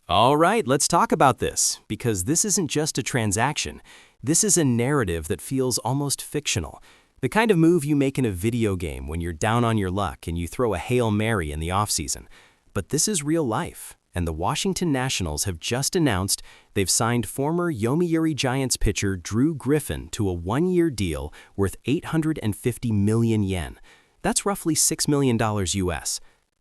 All right, let's talk about this, because this isn't just a transaction. This is a narrative that feels almost fictional. The kind of move you make in a video game when you're down on your luck and you throw a Hail Mary in the offseason. But this is real life, and the Washington Nationals have just announced they've signed former Yomiuri Giants pitcher Drew Griffin to a one-year deal worth 850 million yen. That's roughly $6 million US.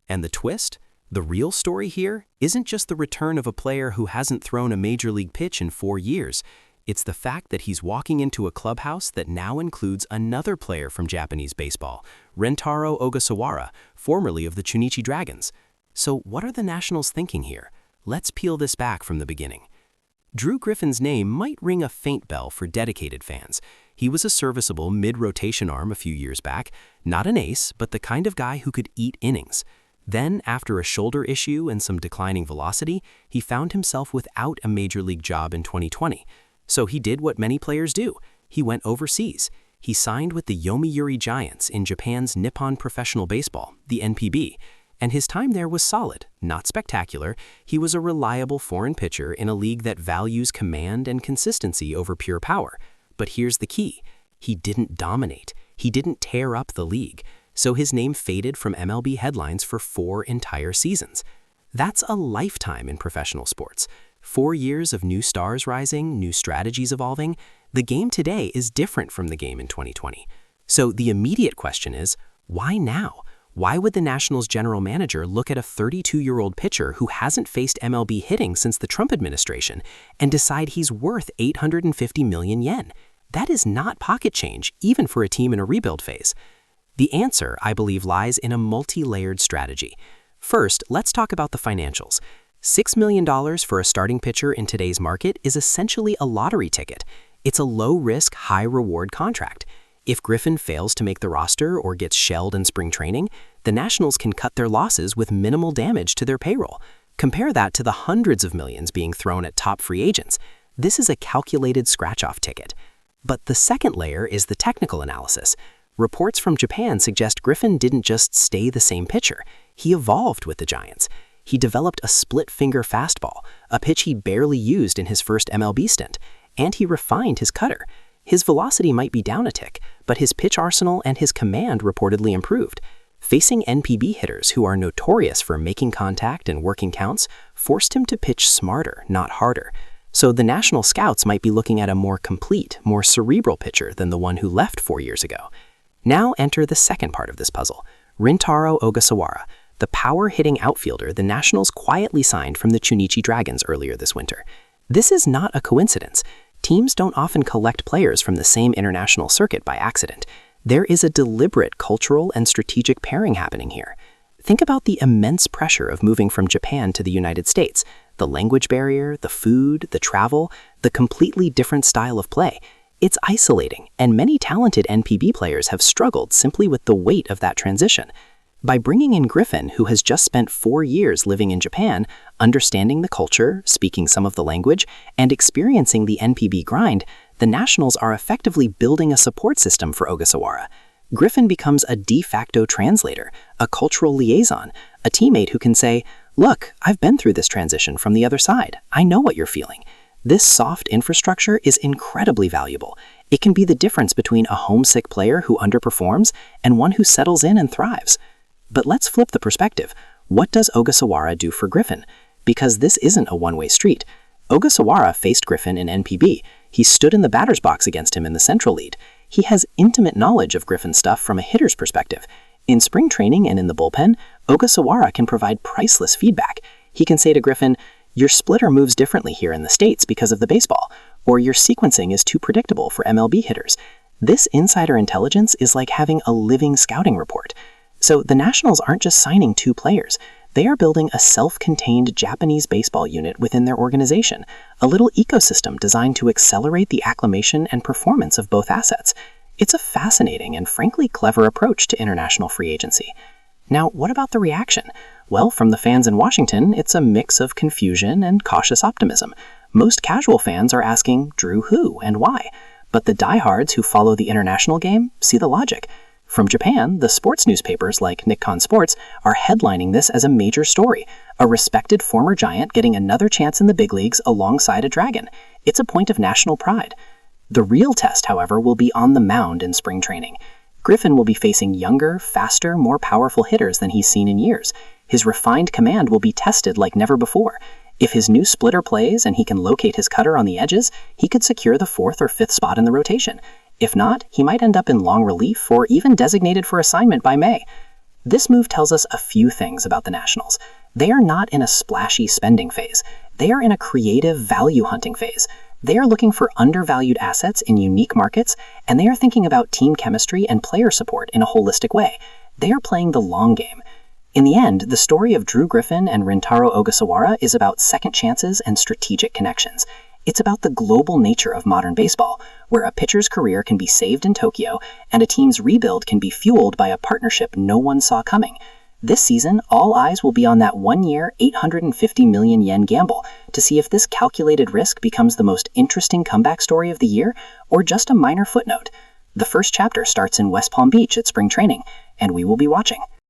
And the twist? The real story here isn't just the return of a player who hasn't thrown a major league pitch in 4 years. It's the fact that he's walking into a clubhouse that now includes another player from Japanese baseball, Rintaro Ogasawara, formerly of the Chunichi Dragons. So what are the Nationals thinking here? Let's peel this back from the beginning. Drew Griffin's name might ring a faint bell for dedicated fans. He was a serviceable mid-rotation arm a few years back, not an ace, but the kind of guy who could eat innings. Then, after a shoulder issue and some declining velocity, he found himself without a major league job in 2020. So he did what many players do. He went overseas. He signed with the Yomiuri Giants in Japan's Nippon Professional Baseball, the NPB, and his time there was solid, not spectacular. He was a reliable foreign pitcher in a league that values command and consistency over pure power. But here's the key. He didn't dominate. He didn't tear up the league. So his name faded from MLB headlines for 4 entire seasons. That's a lifetime in professional sports. 4 years of new stars rising, new strategies evolving. The game today is different from the game in 2020. So the immediate question is, why now? Why would the Nationals general manager look at a 32-year-old pitcher who hasn't faced MLB hitting since the Trump administration and decide he's worth 850 million yen? That is not pocket change, even for a team in a rebuild phase. The answer, I believe, lies in a multi-layered strategy. First, let's talk about the financials. $6 million for a starting pitcher in today's market is essentially a lottery ticket. It's a low-risk, high-reward contract. If Griffin fails to make the roster or gets shelled in spring training, the Nationals can cut their losses with minimal damage to their payroll. Compare that to the hundreds of millions being thrown at top free agents. This is a calculated scratch-off ticket. But the second layer is the technical analysis. Reports from Japan suggest Griffin didn't just stay the same pitcher. He evolved with the Giants. He developed a split-finger fastball, a pitch he barely used in his first MLB stint, and he refined his cutter. His velocity might be down a tick, but his pitch arsenal and his command reportedly improved. Facing NPB hitters who are notorious for making contact and working counts forced him to pitch smarter, not harder. So the National scouts might be looking at a more complete, more cerebral pitcher than the one who left 4 years ago. Now enter the second part of this puzzle, Rintaro Ogasawara, the power-hitting outfielder the Nationals quietly signed from the Chunichi Dragons earlier this winter. This is not a coincidence. Teams don't often collect players from the same international circuit by accident. There is a deliberate cultural and strategic pairing happening here. Think about the immense pressure of moving from Japan to the United States, the language barrier, the food, the travel, the completely different style of play. It's isolating, and many talented NPB players have struggled simply with the weight of that transition. By bringing in Griffin, who has just spent 4 years living in Japan, understanding the culture, speaking some of the language, and experiencing the NPB grind, the Nationals are effectively building a support system for Ogasawara. Griffin becomes a de facto translator, a cultural liaison, a teammate who can say, "Look, I've been through this transition from the other side. I know what you're feeling." This soft infrastructure is incredibly valuable. It can be the difference between a homesick player who underperforms and one who settles in and thrives. But let's flip the perspective. What does Ogasawara do for Griffin? Because this isn't a one-way street. Ogasawara faced Griffin in NPB. He stood in the batter's box against him in the Central League. He has intimate knowledge of Griffin's stuff from a hitter's perspective. In spring training and in the bullpen, Ogasawara can provide priceless feedback. He can say to Griffin, "Your splitter moves differently here in the States because of the baseball," or "Your sequencing is too predictable for MLB hitters." This insider intelligence is like having a living scouting report. So the Nationals aren't just signing 2 players. They are building a self-contained Japanese baseball unit within their organization, a little ecosystem designed to accelerate the acclimation and performance of both assets. It's a fascinating and frankly clever approach to international free agency. Now, what about the reaction? Well, from the fans in Washington, it's a mix of confusion and cautious optimism. Most casual fans are asking, Drew who and why? But the diehards who follow the international game see the logic. From Japan, the sports newspapers like Nikkan Sports are headlining this as a major story, a respected former Giant getting another chance in the big leagues alongside a Dragon. It's a point of national pride. The real test, however, will be on the mound in spring training. Griffin will be facing younger, faster, more powerful hitters than he's seen in years. His refined command will be tested like never before. If his new splitter plays and he can locate his cutter on the edges, he could secure the 4th or 5th spot in the rotation. If not, he might end up in long relief or even designated for assignment by May. This move tells us a few things about the Nationals. They are not in a splashy spending phase. They are in a creative value hunting phase. They are looking for undervalued assets in unique markets, and they are thinking about team chemistry and player support in a holistic way. They are playing the long game. In the end, the story of Drew Griffin and Rintaro Ogasawara is about second chances and strategic connections. It's about the global nature of modern baseball, where a pitcher's career can be saved in Tokyo and a team's rebuild can be fueled by a partnership no one saw coming. This season, all eyes will be on that 1-year, 850 million yen gamble to see if this calculated risk becomes the most interesting comeback story of the year or just a minor footnote. The first chapter starts in West Palm Beach at spring training, and we will be watching.